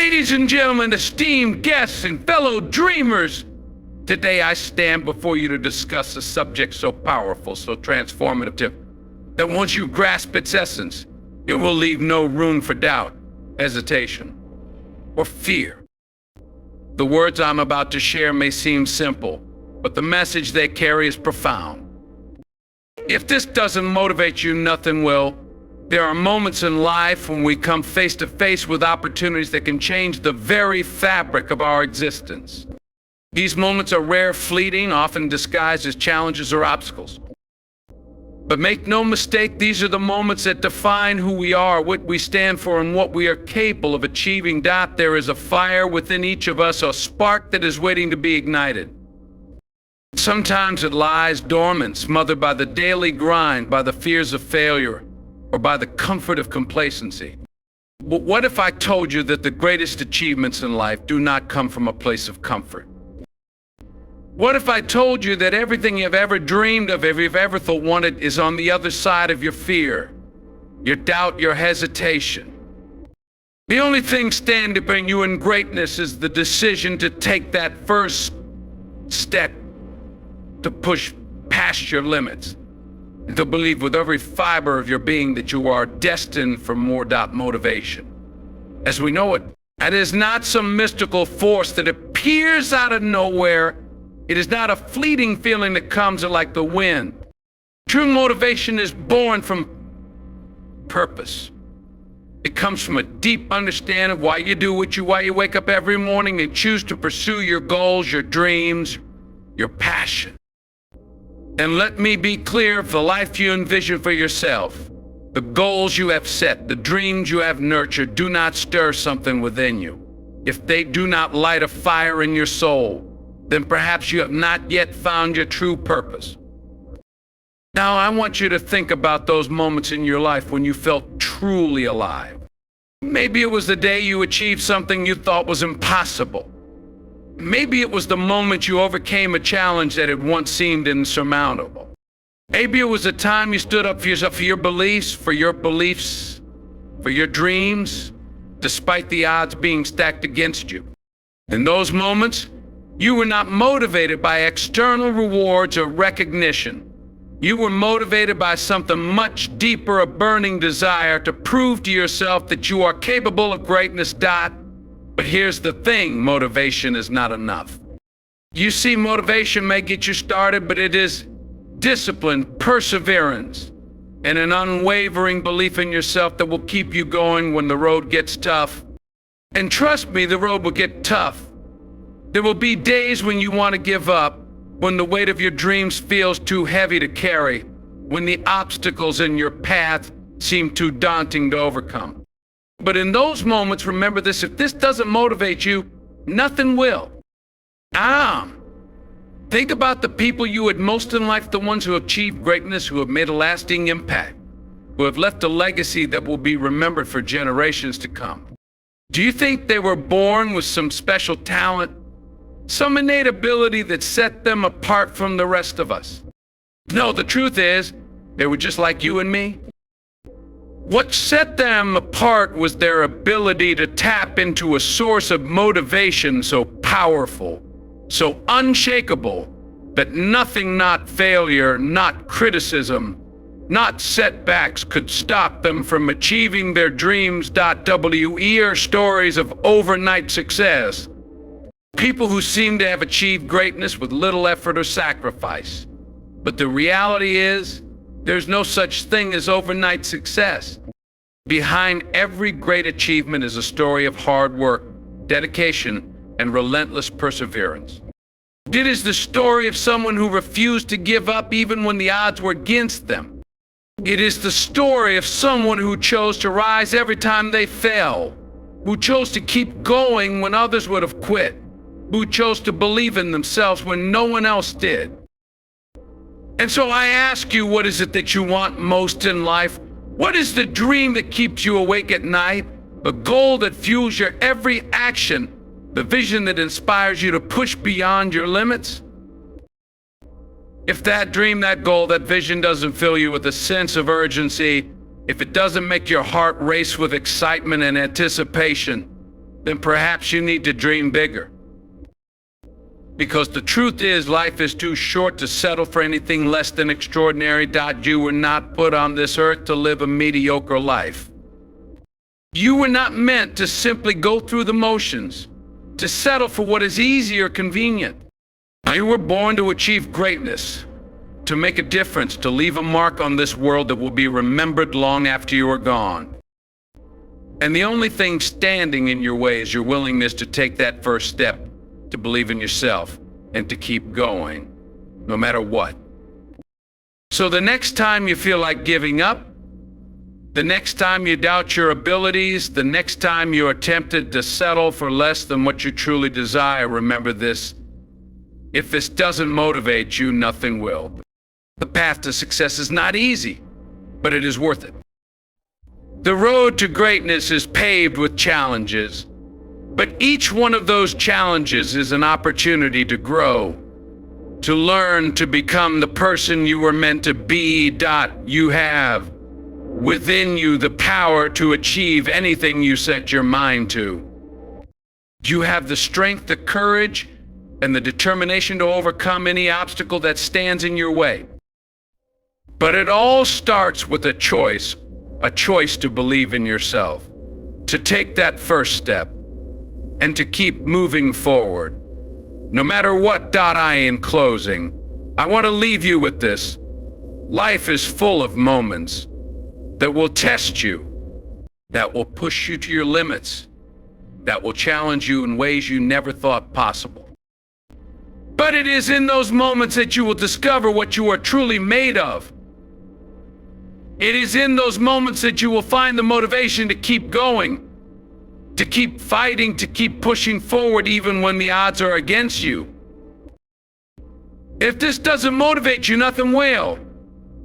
Ladies and gentlemen, esteemed guests and fellow dreamers, today I stand before you to discuss a subject so powerful, so transformative, that once you grasp its essence, it will leave no room for doubt, hesitation, or fear. The words I'm about to share may seem simple, but the message they carry is profound. If this doesn't motivate you, nothing will. There are moments in life when we come face to face with opportunities that can change the very fabric of our existence. These moments are rare, fleeting, often disguised as challenges or obstacles. But make no mistake, these are the moments that define who we are, what we stand for, and what we are capable of achieving. There is a fire within each of us, a spark that is waiting to be ignited. Sometimes it lies dormant, smothered by the daily grind, by the fears of failure, or by the comfort of complacency. But what if I told you that the greatest achievements in life do not come from a place of comfort? What if I told you that everything you've ever dreamed of, you've ever thought wanted, is on the other side of your fear, your doubt, your hesitation? The only thing standing between you and greatness is the decision to take that first step, to push past your limits, and to believe with every fiber of your being that you are destined for more motivation. As we know it, it is not some mystical force that appears out of nowhere. It is not a fleeting feeling that comes like the wind. True motivation is born from purpose. It comes from a deep understanding of why you do why you wake up every morning and choose to pursue your goals, your dreams, your passion. And let me be clear, the life you envision for yourself, the goals you have set, the dreams you have nurtured, do not stir something within you. If they do not light a fire in your soul, then perhaps you have not yet found your true purpose. Now, I want you to think about those moments in your life when you felt truly alive. Maybe it was the day you achieved something you thought was impossible. Maybe it was the moment you overcame a challenge that had once seemed insurmountable. Maybe it was the time you stood up for yourself, for your beliefs, for your dreams, despite the odds being stacked against you. In those moments, you were not motivated by external rewards or recognition. You were motivated by something much deeper, a burning desire to prove to yourself that you are capable of greatness. But here's the thing, motivation is not enough. You see, motivation may get you started, but it is discipline, perseverance, and an unwavering belief in yourself that will keep you going when the road gets tough. And trust me, the road will get tough. There will be days when you want to give up, when the weight of your dreams feels too heavy to carry, when the obstacles in your path seem too daunting to overcome. But in those moments, remember this: if this doesn't motivate you, nothing will. Think about the people you admire most in life, the ones who have achieved greatness, who have made a lasting impact, who have left a legacy that will be remembered for generations to come. Do you think they were born with some special talent, some innate ability that set them apart from the rest of us? No, the truth is, they were just like you and me. What set them apart was their ability to tap into a source of motivation so powerful, so unshakable, that nothing, not failure, not criticism, not setbacks could stop them from achieving their dreams. We hear stories of overnight success. People who seem to have achieved greatness with little effort or sacrifice. But the reality is, there's no such thing as overnight success. Behind every great achievement is a story of hard work, dedication, and relentless perseverance. It is the story of someone who refused to give up even when the odds were against them. It is the story of someone who chose to rise every time they fell, who chose to keep going when others would have quit, who chose to believe in themselves when no one else did. And so I ask you, what is it that you want most in life? What is the dream that keeps you awake at night? The goal that fuels your every action? The vision that inspires you to push beyond your limits? If that dream, that goal, that vision doesn't fill you with a sense of urgency, if it doesn't make your heart race with excitement and anticipation, then perhaps you need to dream bigger. Because the truth is, life is too short to settle for anything less than extraordinary. You were not put on this earth to live a mediocre life. You were not meant to simply go through the motions, to settle for what is easy or convenient. You were born to achieve greatness, to make a difference, to leave a mark on this world that will be remembered long after you are gone. And the only thing standing in your way is your willingness to take that first step, to believe in yourself and to keep going, no matter what. So the next time you feel like giving up, the next time you doubt your abilities, the next time you are tempted to settle for less than what you truly desire, remember this: if this doesn't motivate you, nothing will. The path to success is not easy, but it is worth it. The road to greatness is paved with challenges, but each one of those challenges is an opportunity to grow, to learn, to become the person you were meant to be. You have within you the power to achieve anything you set your mind to. You have the strength, the courage, and the determination to overcome any obstacle that stands in your way. But it all starts with a choice to believe in yourself, to take that first step, and to keep moving forward. No matter what. In closing, I want to leave you with this: life is full of moments that will test you, that will push you to your limits, that will challenge you in ways you never thought possible. But it is in those moments that you will discover what you are truly made of. It is in those moments that you will find the motivation to keep going, to keep fighting, to keep pushing forward even when the odds are against you. If this doesn't motivate you, nothing will.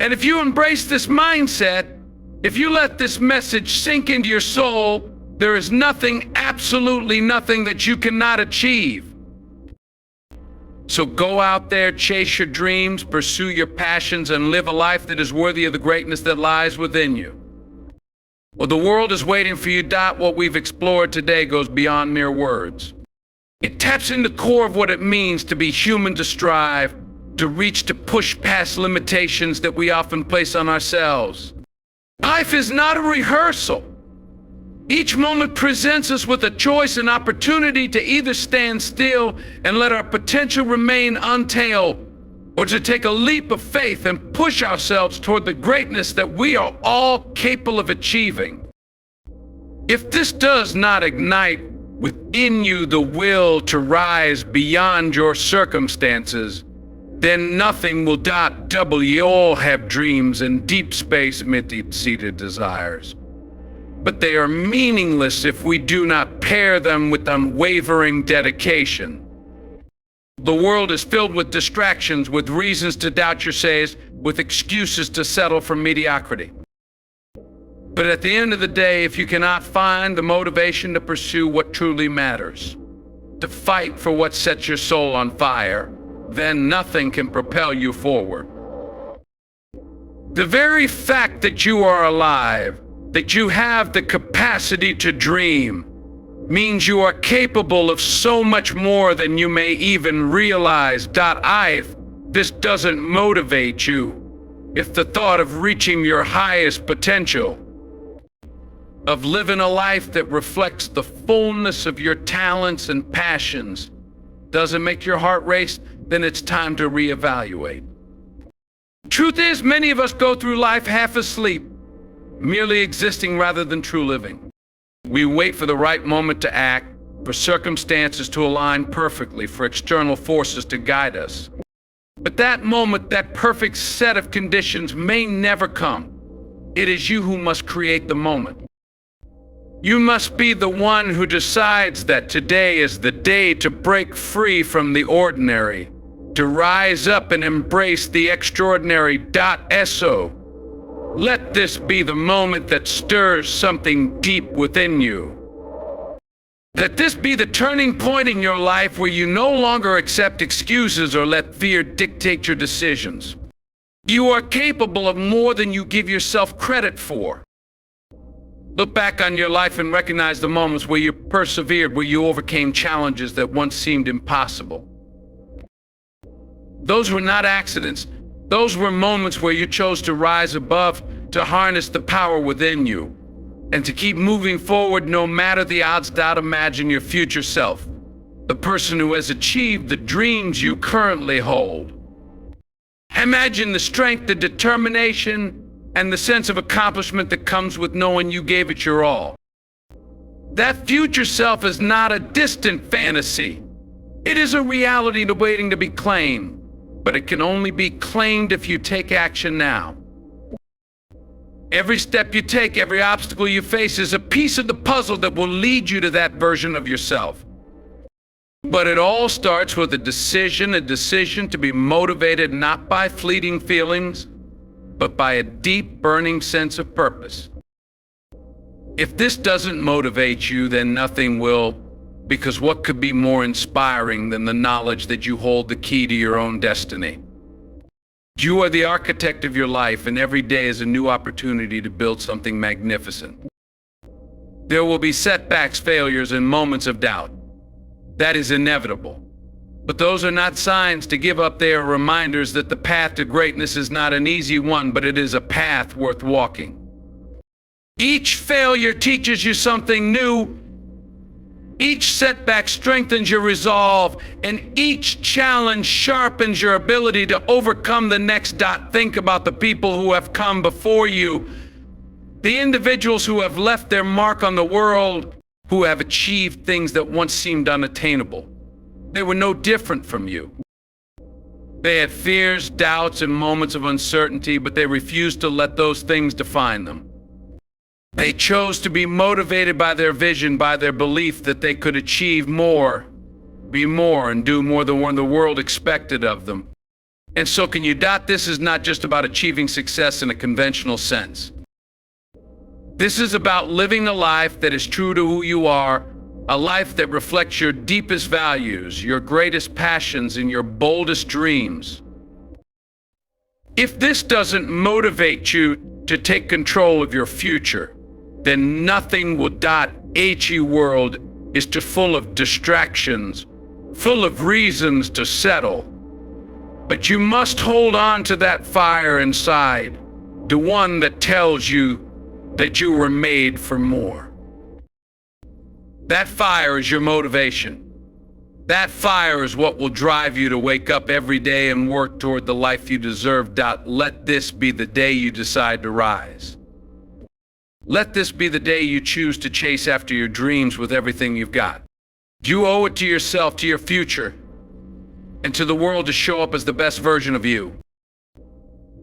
And if you embrace this mindset, if you let this message sink into your soul, there is nothing, absolutely nothing, that you cannot achieve. So go out there, chase your dreams, pursue your passions, and live a life that is worthy of the greatness that lies within you. Well, the world is waiting for you. What we've explored today goes beyond mere words. It taps into the core of what it means to be human, to strive, to reach, to push past limitations that we often place on ourselves. Life is not a rehearsal. Each moment presents us with a choice, an opportunity to either stand still and let our potential remain untailed, or to take a leap of faith and push ourselves toward the greatness that we are all capable of achieving. If this does not ignite within you the will to rise beyond your circumstances, then nothing will. We all have dreams and deep space, deep-seated desires. But they are meaningless if we do not pair them with unwavering dedication. The world is filled with distractions, with reasons to doubt yourselves, with excuses to settle for mediocrity. But at the end of the day, if you cannot find the motivation to pursue what truly matters, to fight for what sets your soul on fire, then nothing can propel you forward. The very fact that you are alive, that you have the capacity to dream, means you are capable of so much more than you may even realize. If this doesn't motivate you, if the thought of reaching your highest potential, of living a life that reflects the fullness of your talents and passions, doesn't make your heart race, then it's time to reevaluate. Truth is, many of us go through life half asleep, merely existing rather than true living. We wait for the right moment to act, for circumstances to align perfectly, for external forces to guide us. But that moment, that perfect set of conditions may never come. It is you who must create the moment. You must be the one who decides that today is the day to break free from the ordinary, to rise up and embrace the extraordinary. Let this be the moment that stirs something deep within you. Let this be the turning point in your life where you no longer accept excuses or let fear dictate your decisions. You are capable of more than you give yourself credit for. Look back on your life and recognize the moments where you persevered, where you overcame challenges that once seemed impossible. Those were not accidents. Those were moments where you chose to rise above, to harness the power within you, and to keep moving forward no matter the odds. Imagine your future self, the person who has achieved the dreams you currently hold. Imagine the strength, the determination, and the sense of accomplishment that comes with knowing you gave it your all. That future self is not a distant fantasy. It is a reality waiting to be claimed, but it can only be claimed if you take action now. Every step you take, every obstacle you face is a piece of the puzzle that will lead you to that version of yourself. But it all starts with a decision to be motivated not by fleeting feelings, but by a deep, burning sense of purpose. If this doesn't motivate you, then nothing will, because what could be more inspiring than the knowledge that you hold the key to your own destiny? You are the architect of your life, and every day is a new opportunity to build something magnificent. There will be setbacks, failures, and moments of doubt. That is inevitable. But those are not signs to give up. They are reminders that the path to greatness is not an easy one, but it is a path worth walking. Each failure teaches you something new. Each setback strengthens your resolve, and each challenge sharpens your ability to overcome the next. Think about the people who have come before you, the individuals who have left their mark on the world, who have achieved things that once seemed unattainable. They were no different from you. They had fears, doubts, and moments of uncertainty, but they refused to let those things define them. They chose to be motivated by their vision, by their belief that they could achieve more, be more, and do more than what the world expected of them. And so can you? This is not just about achieving success in a conventional sense. This is about living a life that is true to who you are, a life that reflects your deepest values, your greatest passions, and your boldest dreams. If this doesn't motivate you to take control of your future, then nothing will. HE world is too full of distractions, full of reasons to settle. But you must hold on to that fire inside, the one that tells you that you were made for more. That fire is your motivation. That fire is what will drive you to wake up every day and work toward the life you deserve. Let this be the day you decide to rise. Let this be the day you choose to chase after your dreams with everything you've got. You owe it to yourself, to your future, and to the world to show up as the best version of you.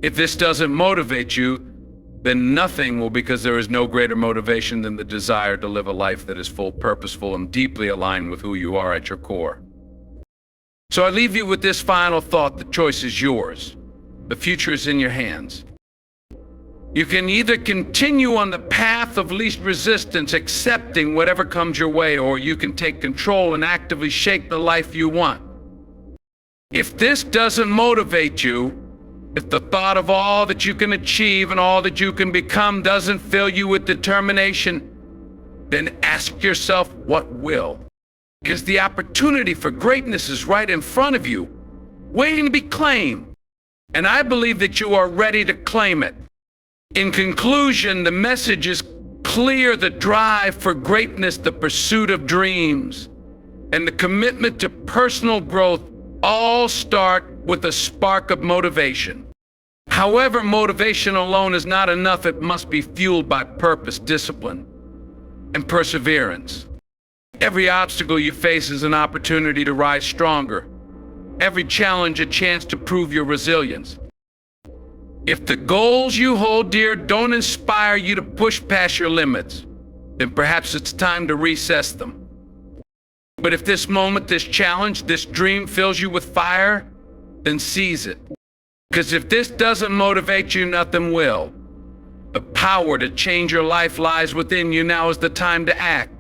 If this doesn't motivate you, then nothing will, because there is no greater motivation than the desire to live a life that is full, purposeful, and deeply aligned with who you are at your core. So I leave you with this final thought: the choice is yours. The future is in your hands. You can either continue on the path of least resistance, accepting whatever comes your way, or you can take control and actively shape the life you want. If this doesn't motivate you, if the thought of all that you can achieve and all that you can become doesn't fill you with determination, then ask yourself what will. Because the opportunity for greatness is right in front of you, waiting to be claimed. And I believe that you are ready to claim it. In conclusion, the message is clear: the drive for greatness, the pursuit of dreams, and the commitment to personal growth all start with a spark of motivation. However, motivation alone is not enough. It must be fueled by purpose, discipline, and perseverance. Every obstacle you face is an opportunity to rise stronger. Every challenge a chance to prove your resilience. If the goals you hold dear don't inspire you to push past your limits, then perhaps it's time to recess them. But if this moment, this challenge, this dream fills you with fire, then seize it. Because if this doesn't motivate you, nothing will. The power to change your life lies within you. Now is the time to act.